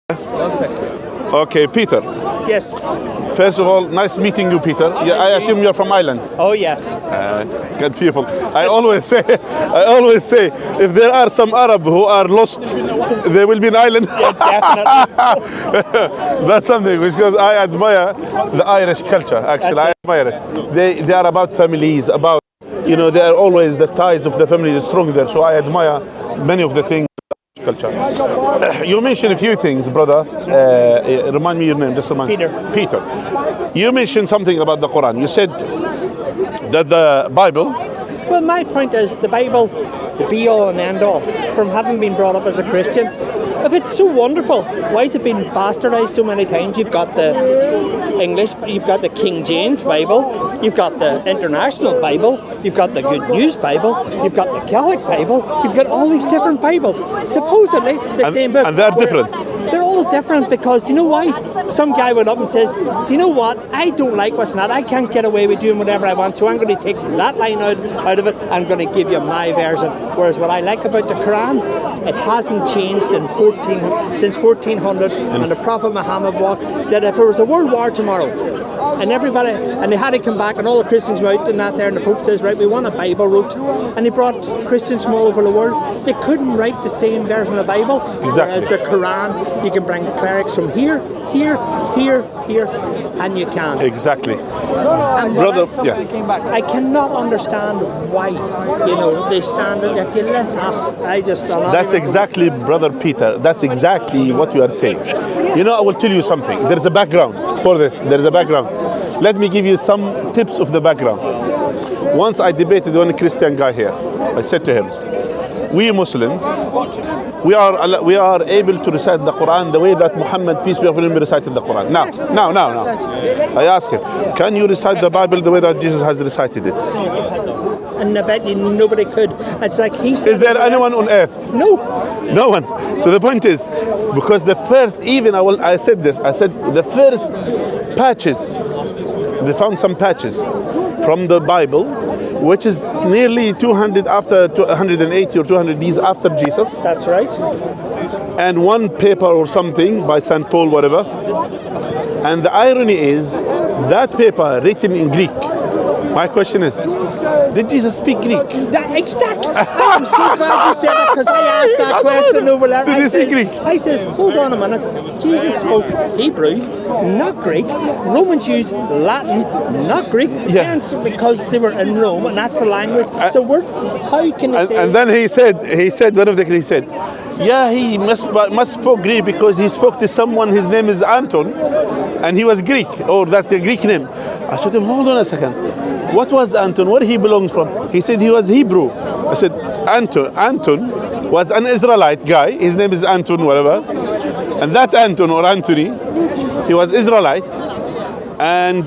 One second. Okay, Peter. Yes. First of all, nice meeting you, Peter. Yeah, I assume you're from Ireland. Oh, yes. Good people. I always say, if there are some Arab who are lost, they will be in Ireland. Yeah, definitely. That's something because I admire the Irish culture. Actually, I admire it. They are about families, about they are always the ties of the family is strong there. So I admire many of the things. Culture. You mentioned a few things, brother. Remind me your name, just remind. Peter. You mentioned something about the Quran. You said that the Bible. Well, my point is the Bible, the be all and end all. From having been brought up as a Christian, if it's so wonderful, why has it been bastardized so many times? You've got the English, you've got the King James Bible, you've got the International Bible, you've got the Good News Bible, you've got the Catholic Bible, you've got all these different Bibles. Supposedly the same book. And they're different. They're all different because, do you know why? Some guy went up and says, do you know what? I don't like what's not. I can't get away with doing whatever I want, so I'm going to take that line out of it. I'm going to give you my version. Whereas what I like about the Quran, it hasn't changed since 1400, and the Prophet Muhammad walked, that if there was a world war tomorrow, and they had to come back, and all the Christians were out and that there, and the Pope says, right, we want a Bible wrote, and he brought Christians from all over the world. They couldn't write the same version of the Bible as the Quran. You can bring clerics from here, and you can. Exactly. And brother, yeah. I cannot understand why, they stand and they listen. I just don't know. That's exactly, brother Peter. That's exactly what you are saying. I will tell you something. There's a background for this. There's a background. Let me give you some tips of the background. Once I debated one Christian guy here. I said to him, we Muslims, we are able to recite the Quran the way that Muhammad, peace be upon him, recited the Quran. Now. I asked him, can you recite the Bible the way that Jesus has recited it? And I bet you nobody could. It's like he said. Is there anyone on earth? No one. So the point is, because the first, I said the first patches, they found some patches from the Bible, which is nearly 200 after 180 or 200 years after Jesus. That's right. And one paper or something by St. Paul, whatever. And the irony is, that paper written in Greek. My question is, did Jesus speak Greek? Exactly. I'm so glad you said that because I asked that question over there. Did he speak Greek? I says, hold on a minute. Jesus spoke Hebrew, not Greek. Romans used Latin, not Greek. Yeah. Hence, because they were in Rome, and that's the language. So how can you say? And then he said, one of the Greeks said, yeah, he must spoke Greek because he spoke to someone. His name is Anton, and he was Greek, or that's the Greek name. I said to him, hold on a second. What was Anton? Where he belongs from? He said he was Hebrew. I said, Anton was an Israelite guy. His name is Anton, whatever. And that Anton or Anthony, he was Israelite. And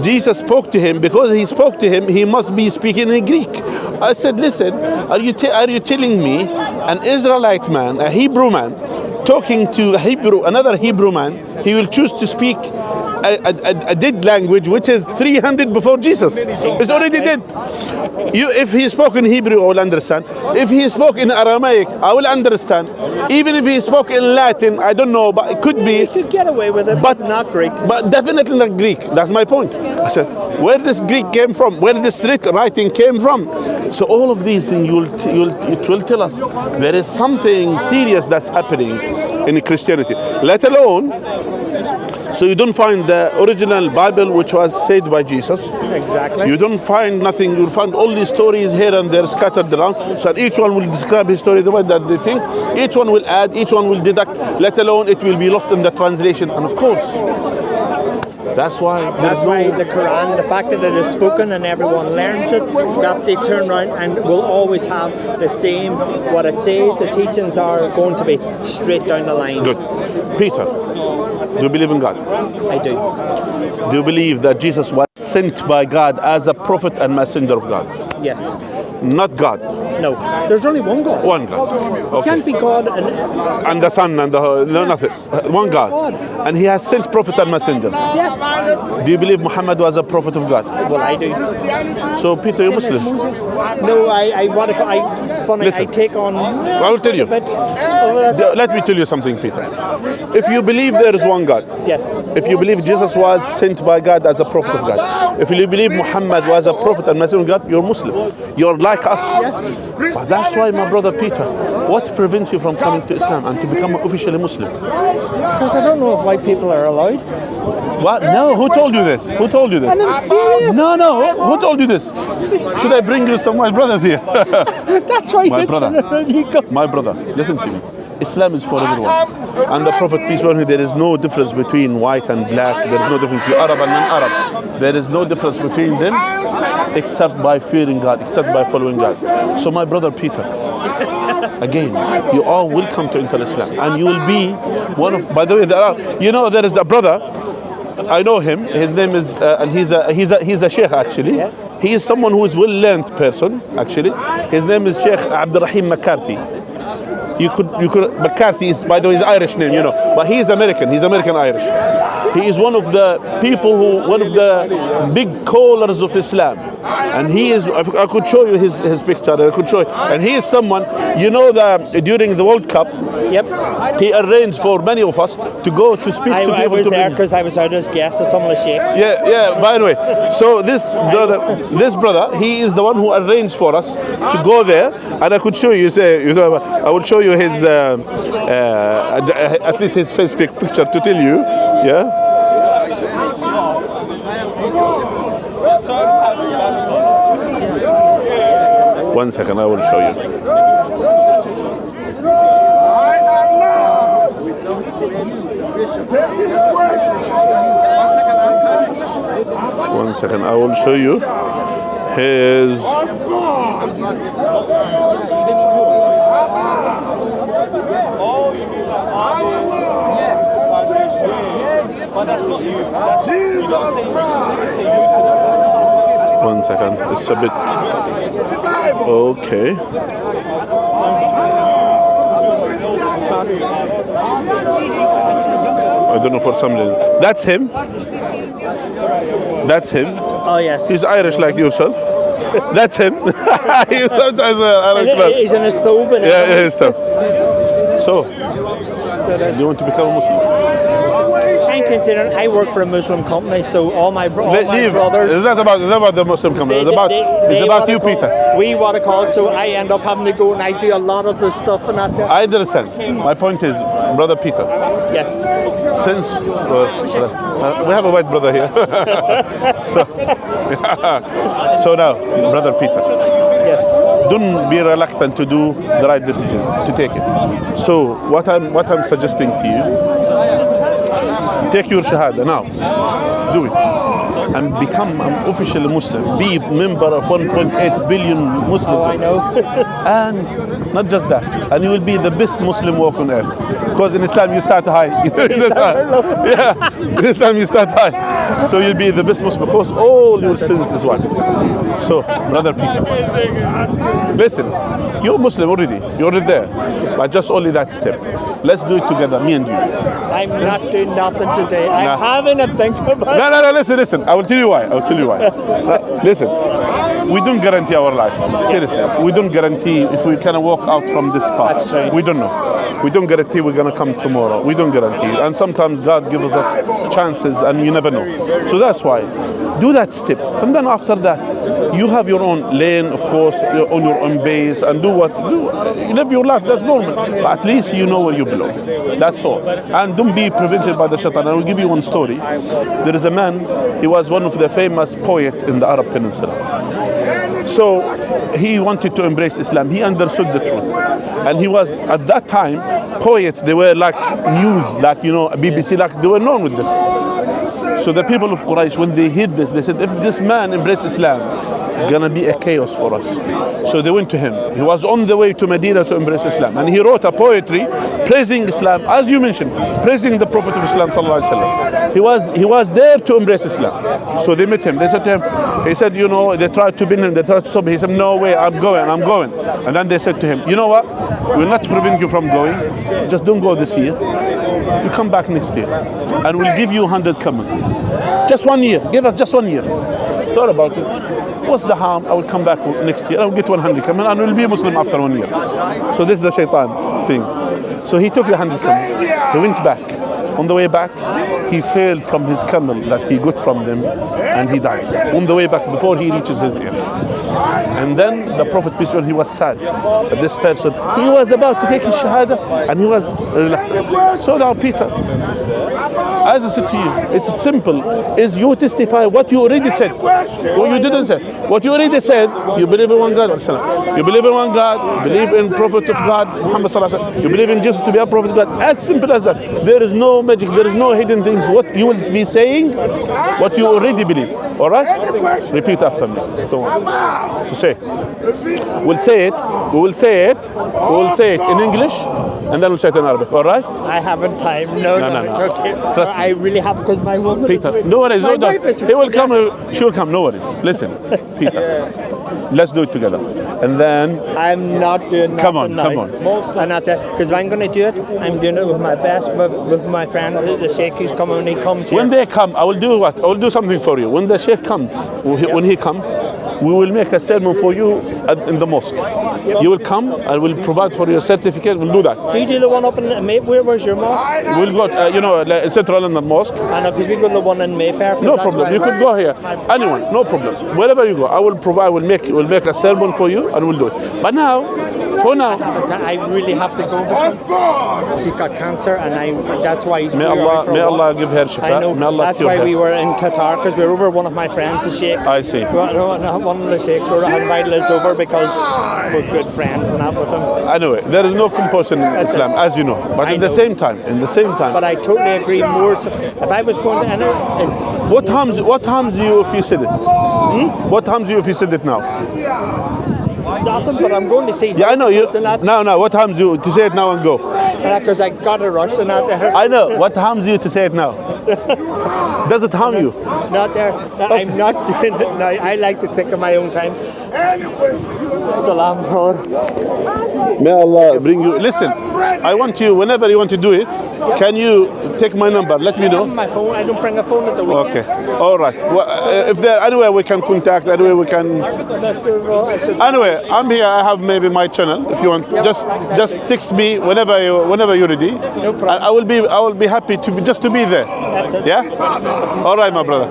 Jesus spoke to him. Because he spoke to him, he must be speaking in Greek. I said, listen, are you telling me an Israelite man, a Hebrew man, talking to another Hebrew man, he will choose to speak a dead language which is 300 before Jesus? It's already dead. If he spoke in Hebrew, I will understand. If he spoke in Aramaic, I will understand. Even if he spoke in Latin, I don't know, but it could be. He could get away with it, but not Greek. But definitely not Greek. That's my point. I said, where this Greek came from, where this writing came from. So all of these things, it will tell us there is something serious that's happening in Christianity. Let alone, so you don't find the original Bible which was said by Jesus. Exactly. You don't find nothing. You'll find all these stories here and there scattered around. So each one will describe his story the way that they think. Each one will add, each one will deduct. Let alone it will be lost in the translation. And of course, that's why the Quran, the fact that it is spoken and everyone learns it, that they turn around and will always have the same, what it says, the teachings are going to be straight down the line. Good. Peter, do you believe in God? I do. Do you believe that Jesus was sent by God as a prophet and messenger of God? Yes. not God. No, there's only one God. One God. You Okay. can't be God And the Son and nothing. One God. And He has sent prophets and messengers. Yeah. Do you believe Muhammad was a prophet of God? Well, I do. So Peter, you're Muslim. No, funny, Listen. I take on. I will tell you. A bit over that. Let me tell you something, Peter. If you believe there is one God, Yes. if you believe Jesus was sent by God as a prophet of God, if you believe Muhammad was a prophet and messenger of God, you're Muslim. You're like us. But that's why, my brother Peter, what prevents you from coming to Islam and to become officially Muslim? Because I don't know if white people are allowed. What? No, who told you this? Who told you this? And I'm serious. No, who told you this? Should I bring you some white brothers here? That's why My you're brother. turning around, you go. My brother, listen to me. Islam is for everyone. And the Prophet, peace be upon him, there is no difference between white and black. There is no difference between Arab and non-Arab. There is no difference between them except by fearing God, except by following God. So my brother Peter, again, you are welcome to enter Islam. And you will be one of, by the way, there is a brother, I know him, his name is, and he's a Shaikh actually. He is someone who is well-learned person, actually. His name is Shaikh Abdurrahim McCarthy. You could, McCarthy is, by the way, his Irish name, you know, but he is American. He's American Irish. He is one of the people one of the big callers of Islam. And he is, I could show you his picture, I could show you. And he is someone, you know, during the World Cup, Yep. he arranged for many of us to go to speak to people. I was to there bring- because I was out as guest of some of the sheikhs. Yeah, by the way. So this brother, he is the one who arranged for us to go there. And I could show you, I would show you his, at least his Facebook picture to tell you, yeah. One second, I will show you. One second, I will show you his. One second, it's a bit. Okay. I don't know for some reason. That's him. That's him. Oh, yes. He's Irish like yourself. That's him. He's sometimes Irish. He's in his thobe. Yeah, he's tough. So, do you want to become a Muslim? I'm considering I work for a Muslim company, so all my brothers. It's not about the Muslim company. It's about you, Peter. We want to call it, so I end up having to go and I do a lot of the stuff and that. I understand. My point is, brother Peter. Yes. Since we have a white brother here, so now, brother Peter. Yes. Don't be reluctant to do the right decision, to take it. So what I'm suggesting to you, take your Shahada now, do it, and become an official Muslim. Be a member of 1.8 billion Muslims. Oh, I know. And not just that, and you will be the best Muslim walk on earth. Because in Islam you start high. In Islam you start high. So you'll be the best Muslim because all your sins is wiped. So, brother Peter, listen, you're Muslim already. You're already there. But just only that step. Let's do it together, me and you. I'm not doing nothing today. I'm Nah. having a think about it. No, listen. I will tell you why. Listen, we don't guarantee our life. Seriously. We don't guarantee if we can walk out from this path. That's true. We don't know. We don't guarantee we're going to come tomorrow. We don't guarantee. And sometimes God gives us chances and you never know. So that's why. Do that step. And then after that, you have your own lane, of course, on your own base, and you live your life. That's normal. But at least you know where you belong. That's all. And don't be prevented by the shaitan. I will give you one story. There is a man, he was one of the famous poets in the Arab Peninsula. So he wanted to embrace Islam. He understood the truth. And he was, at that time, poets, they were like news, like, BBC, like they were known with this. So the people of Quraysh, when they heard this, they said, if this man embraced Islam, it's gonna be a chaos for us. So they went to him. He was on the way to Medina to embrace Islam, and he wrote a poetry praising Islam, as you mentioned, praising the Prophet of Islam sallallahu alaihi wasallam. He was there to embrace Islam. So they met him. They said to him, he said, you know, they tried to pin him, they tried to stop him. He said, no way, I'm going. And then they said to him, you know what? We'll not prevent you from going. Just don't go this year. You come back next year, and we'll give you 100 camel. Just 1 year. Give us just 1 year. Thought about it. What's the harm? I will come back next year. I will get 100 camel, and we'll be Muslim after 1 year. So this is the Shaitan thing. So he took the 100 camel. He went back. On the way back, he failed from his camel that he got from them, and he died. On the way back, before he reaches his ear. And then the Prophet, peace be upon him, he was sad that this person, he was about to take his Shahada, and he was reluctant. So now Peter, as I said to you, it's simple, is you testify what you already said, or you didn't say. What you already said, you believe in one God, you believe in one God, you believe in Prophet of God, Muhammad sallallahu alaihi wasallam, you believe in Jesus to be a Prophet of God. As simple as that. There is no magic, there is no hidden things. What you will be saying, what you already believe. All right? Repeat after me. So say. We'll say it. We will say it. We will say it in English, and then we'll say it in Arabic. All right? I haven't time. No, it's okay. Trust me. I really have, because my woman. Peter, no worries. My wife is. He will come. She will come. No worries. Listen, Peter. Let's do it together. And then I'm not doing that. Come on. I'm not there, because if I'm going to do it, I'm doing it with my best, with my friend, the Shaikh, who's coming when he comes here. When they come, I will do what? I will do something for you. When the Shaikh comes, when he comes, we will make a sermon for you in the mosque. You will come, I will provide for your certificate, we'll do that. Do you do the one up in where's your mosque? We'll go, Central London Mosque. I know, because we go to the one in Mayfair. No problem, you could go here. Anyone, no problem. Wherever you go, I will provide, we'll make a sermon for you, and we'll do it. But now, for now, I really have to go. She's got cancer, and that's why he's may Allah give her shifa. I know, that's why we were in Qatar, because we were over one of my friends, the Shaikh. I see. One of the Sheikhs were invited us over because we're good friends and that with them. Anyway, there is no compulsion in Islam, as you know. But in the same time. But I totally agree more. So if I was going to enter, it's... What harms you if you said it? What harms you if you said it now? Nothing, but I'm going to see... Yeah, I know. No, what harms you to say it now and go? Because I got a rush and not there. I know. What harms you to say it now? Does it harm you? Not there. I'm not doing it now. I like to think of my own time. Salam, brother. May Allah bring you. Listen, I want you, whenever you want to do it, can you take my number? Let me know. My phone. I don't bring a phone at the weekends. Okay. All right. Well, if there anywhere we can contact, anywhere we can. Anyway, I'm here. I have maybe my channel. If you want, just text me whenever you're ready. No problem. I will be happy to be there. That's it. Yeah. All right, my brother.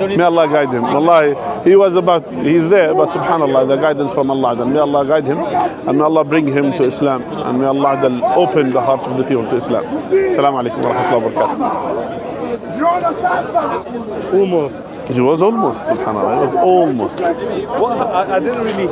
May Allah guide him. Wallahi, he's there, but subhanallah, the guidance from Allah. May Allah guide him, and may Allah bring him to Islam, and may Allah open the heart of the people to Islam. Assalamu alaikum wa rahmatullahi wa barakatuh. Almost. It was almost, subhanallah. It was almost. I didn't really hear.